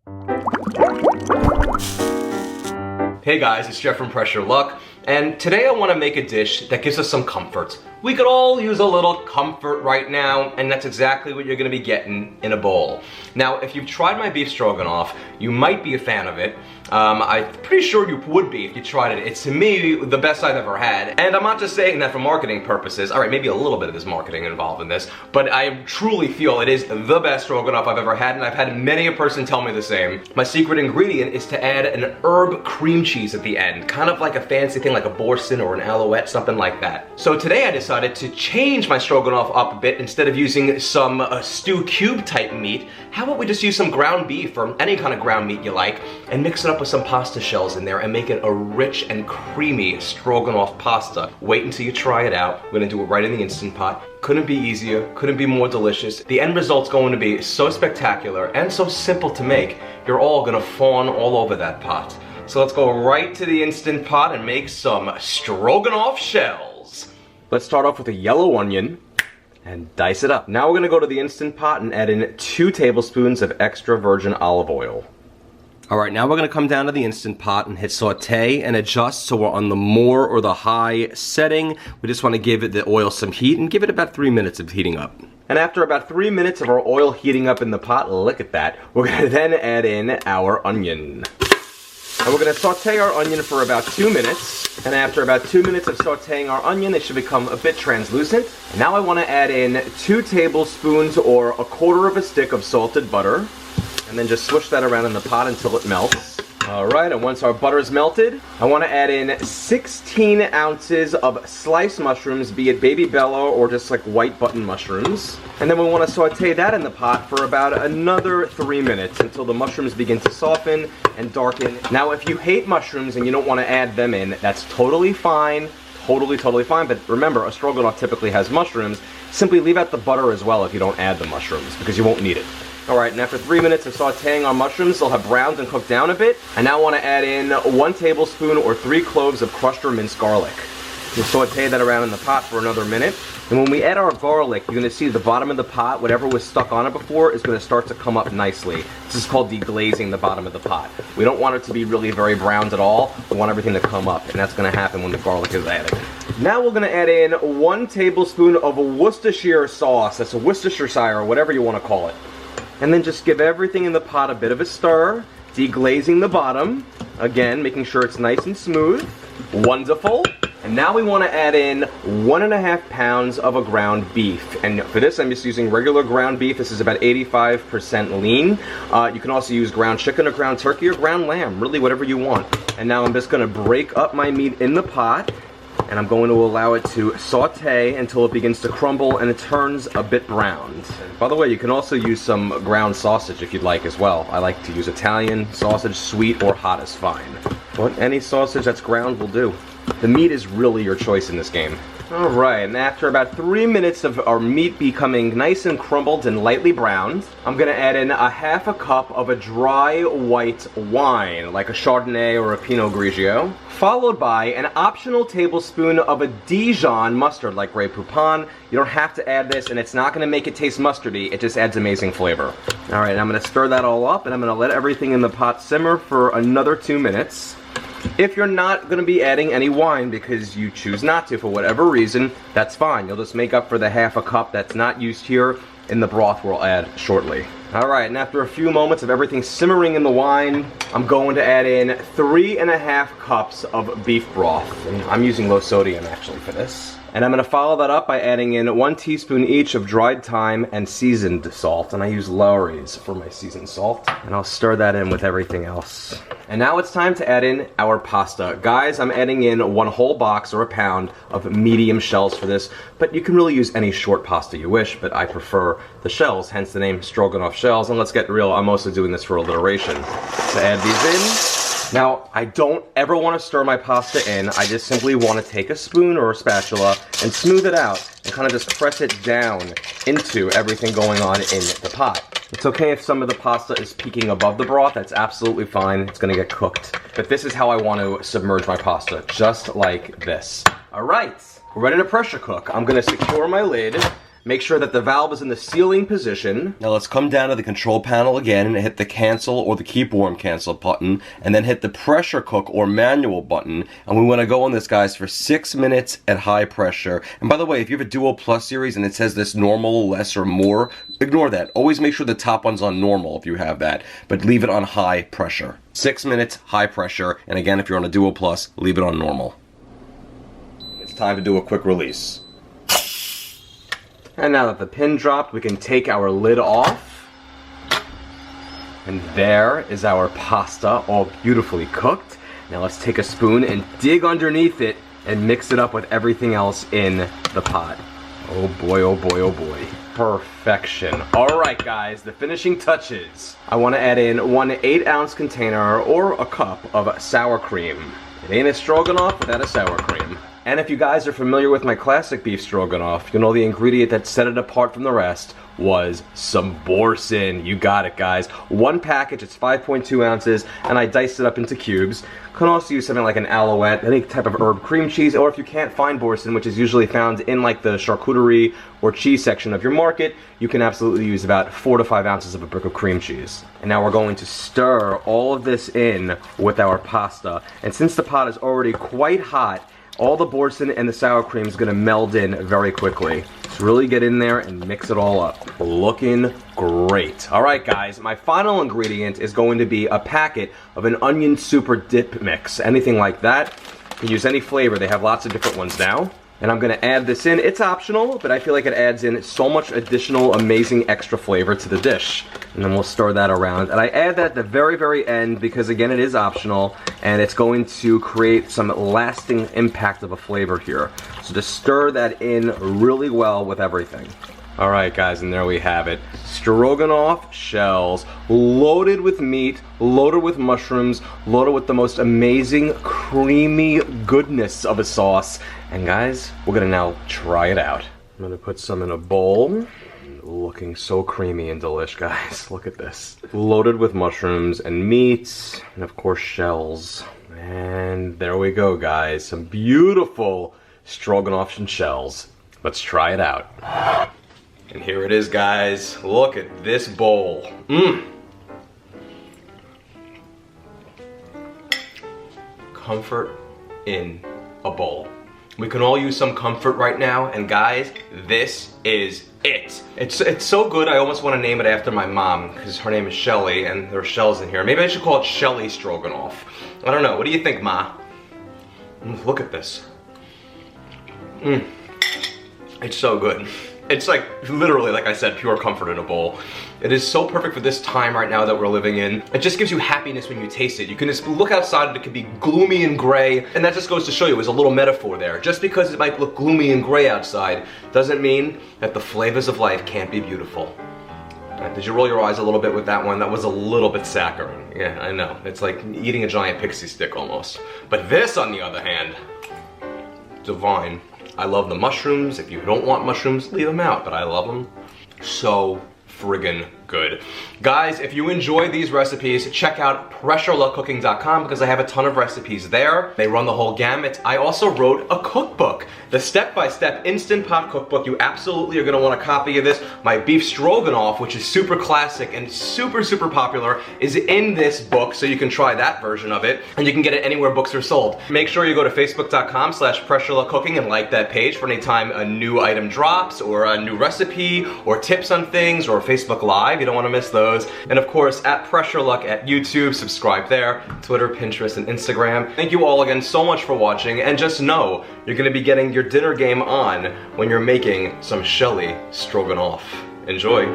Hey guys, it's Jeff from Pressure Luck, and today I want to make a dish that gives us some comfort. We could all use a little comfort right now, and that's exactly what you're going to be getting in a bowl. Now, if you've tried my beef stroganoff, you might be a fan of it. I'm pretty sure you would be if you tried it. It's, to me, the best I've ever had. And I'm not just saying that for marketing purposes. Alright, maybe a little bit of this marketing involved in this, but I truly feel it is the best stroganoff I've ever had, and I've had many a person tell me the same. My secret ingredient is to add an herb cream cheese at the end, kind of like a fancy thing like a boursin or an alouette, something like that. So today I decided to change my stroganoff up a bit. Instead of using some stew cube type meat, how about we just use some ground beef or any kind of ground meat you like and mix it up with some pasta shells in there and make it a rich and creamy stroganoff pasta. Wait until you try it out. We're gonna do it right in the Instant Pot. Couldn't be easier, couldn't be more delicious. The end result's going to be so spectacular and so simple to make, you're all gonna fawn all over that pot. So let's go right to the Instant Pot and make some Stroganoff shells. Let's start off with a yellow onion and dice it up. Now we're gonna go to the Instant Pot and add in 2 tablespoons of extra virgin olive oil. Alright, now we're gonna come down to the Instant Pot and hit saute and adjust so we're on the more or the high setting. We just wanna give the oil some heat and give it about 3 minutes of heating up. And after about 3 minutes of our oil heating up in the pot, look at that, we're gonna then add in our onion. And we're going to saute our onion for about 2 minutes. And after about 2 minutes of sauteing our onion, it should become a bit translucent. And now I want to add in 2 tablespoons or 1/4 of a stick of salted butter. And then just swish that around in the pot until it melts. Alright, and once our butter is melted, I want to add in 16 ounces of sliced mushrooms, be it baby bella or just like white button mushrooms. And then we want to saute that in the pot for about another 3 minutes until the mushrooms begin to soften and darken. Now, if you hate mushrooms and you don't want to add them in, that's totally fine. Totally fine. But remember, a stroganoff typically has mushrooms. Simply leave out the butter as well if you don't add the mushrooms, because you won't need it. Alright, and after 3 minutes of sauteing our mushrooms, they'll have browned and cooked down a bit. I now want to add in 1 tablespoon or 3 cloves of crushed or minced garlic. We'll saute that around in the pot for another minute. And when we add our garlic, you're going to see the bottom of the pot, whatever was stuck on it before, is going to start to come up nicely. This is called deglazing the bottom of the pot. We don't want it to be really very browned at all. We want everything to come up, and that's going to happen when the garlic is added. Now we're going to add in 1 tablespoon of Worcestershire sauce. That's a Worcestershire, or whatever you want to call it. And then just give everything in the pot a bit of a stir, deglazing the bottom. Again, making sure it's nice and smooth. Wonderful. And now we want to add in 1.5 pounds of a ground beef. And for this, I'm just using regular ground beef. This is about 85% lean. You can also use ground chicken or ground turkey or ground lamb, really whatever you want. And now I'm just going to break up my meat in the pot. And I'm going to allow it to saute until it begins to crumble and it turns a bit browned. By the way, you can also use some ground sausage if you'd like as well. I like to use Italian sausage, sweet or hot is fine. But any sausage that's ground will do. The meat is really your choice in this game. Alright, and after about 3 minutes of our meat becoming nice and crumbled and lightly browned, I'm going to add in 1/2 cup of a dry white wine, like a Chardonnay or a Pinot Grigio, followed by an optional tablespoon of a Dijon mustard, like Grey Poupon. You don't have to add this, and it's not going to make it taste mustardy, it just adds amazing flavor. Alright, I'm going to stir that all up, and I'm going to let everything in the pot simmer for another 2 minutes. If you're not going to be adding any wine because you choose not to for whatever reason, that's fine. You'll just make up for the 1/2 cup that's not used here in the broth we'll add shortly. Alright, and after a few moments of everything simmering in the wine, I'm going to add in 3.5 cups of beef broth. And I'm using low sodium actually for this. And I'm going to follow that up by adding in 1 teaspoon each of dried thyme and seasoned salt. And I use Lowry's for my seasoned salt. And I'll stir that in with everything else. And now it's time to add in our pasta. Guys, I'm adding in 1 whole box or a pound of medium shells for this. But you can really use any short pasta you wish, but I prefer the shells, hence the name Stroganoff Shells. And let's get real, I'm also doing this for alliteration. So add these in. Now, I don't ever want to stir my pasta in. I just simply want to take a spoon or a spatula and smooth it out and kind of just press it down into everything going on in the pot. It's okay if some of the pasta is peeking above the broth. That's absolutely fine. It's going to get cooked. But this is how I want to submerge my pasta, just like this. All right, we're ready to pressure cook. I'm going to secure my lid. Make sure that the valve is in the sealing position. Now let's come down to the control panel again and hit the cancel or the keep warm cancel button, and then hit the pressure cook or manual button. And we want to go on this, guys, for 6 minutes at high pressure. And by the way, if you have a Duo Plus series and it says this normal, less, or more, ignore that. Always make sure the top one's on normal if you have that, but leave it on high pressure. 6 minutes, high pressure, and again, if you're on a Duo Plus, leave it on normal. It's time to do a quick release. And now that the pin dropped, we can take our lid off. And there is our pasta, all beautifully cooked. Now let's take a spoon and dig underneath it and mix it up with everything else in the pot. Oh boy, oh boy, oh boy. Perfection. Alright guys, the finishing touches. I want to add in 1 8-ounce container or a cup of sour cream. It ain't a stroganoff without a sour cream. And if you guys are familiar with my classic beef stroganoff, you know the ingredient that set it apart from the rest was some boursin. You got it, guys. 1 package, it's 5.2 ounces, and I diced it up into cubes. Can also use something like an alouette, any type of herb cream cheese, or if you can't find boursin, which is usually found in like the charcuterie or cheese section of your market, you can absolutely use about 4 to 5 ounces of a brick of cream cheese. And now we're going to stir all of this in with our pasta. And since the pot is already quite hot, all the boursin and the sour cream is going to meld in very quickly. So really get in there and mix it all up. Looking great. Alright guys, my final ingredient is going to be a packet of an onion super dip mix. Anything like that. You can use any flavor. They have lots of different ones now. And I'm going to add this in. It's optional, but I feel like it adds in so much additional amazing extra flavor to the dish. And then we'll stir that around. And I add that at the very, very end because, again, it is optional. And it's going to create some lasting impact of a flavor here. So just stir that in really well with everything. Alright guys, and there we have it. Stroganoff shells, loaded with meat, loaded with mushrooms, loaded with the most amazing creamy goodness of a sauce. And guys, we're gonna now try it out. I'm gonna put some in a bowl. Looking so creamy and delish, guys. Look at this. Loaded with mushrooms and meats, and of course shells. And there we go, guys. Some beautiful stroganoff and shells. Let's try it out. And here it is, guys. Look at this bowl. Comfort in a bowl. We can all use some comfort right now, and guys, this is it. It's so good, I almost want to name it after my mom, because her name is Shelley, and there are shells in here. Maybe I should call it Shelley Stroganoff. I don't know. What do you think, Ma? Look at this. It's so good. It's like, literally, like I said, pure comfort in a bowl. It is so perfect for this time right now that we're living in. It just gives you happiness when you taste it. You can just look outside and it can be gloomy and gray, and that just goes to show you, as a little metaphor there. Just because it might look gloomy and gray outside doesn't mean that the flavors of life can't be beautiful. Did you roll your eyes a little bit with that one? That was a little bit saccharine. Yeah, I know. It's like eating a giant pixie stick almost. But this, on the other hand, divine. I love the mushrooms. If you don't want mushrooms, leave them out, but I love them so friggin' good. Guys, if you enjoy these recipes, check out PressureLuckCooking.com because I have a ton of recipes there. They run the whole gamut. I also wrote a cookbook, the step-by-step Instant Pot cookbook. You absolutely are gonna want a copy of this. My Beef Stroganoff, which is super classic and super, super popular, is in this book, so you can try that version of it, and you can get it anywhere books are sold. Make sure you go to Facebook.com/PressureLuckCooking and like that page for any time a new item drops, or a new recipe, or tips on things, or Facebook Live. You don't want to miss those. And of course, at Pressure Luck at YouTube, subscribe there, Twitter, Pinterest, and Instagram. Thank you all again so much for watching, and just know you're going to be getting your dinner game on when you're making some Shelley Stroganoff. Enjoy.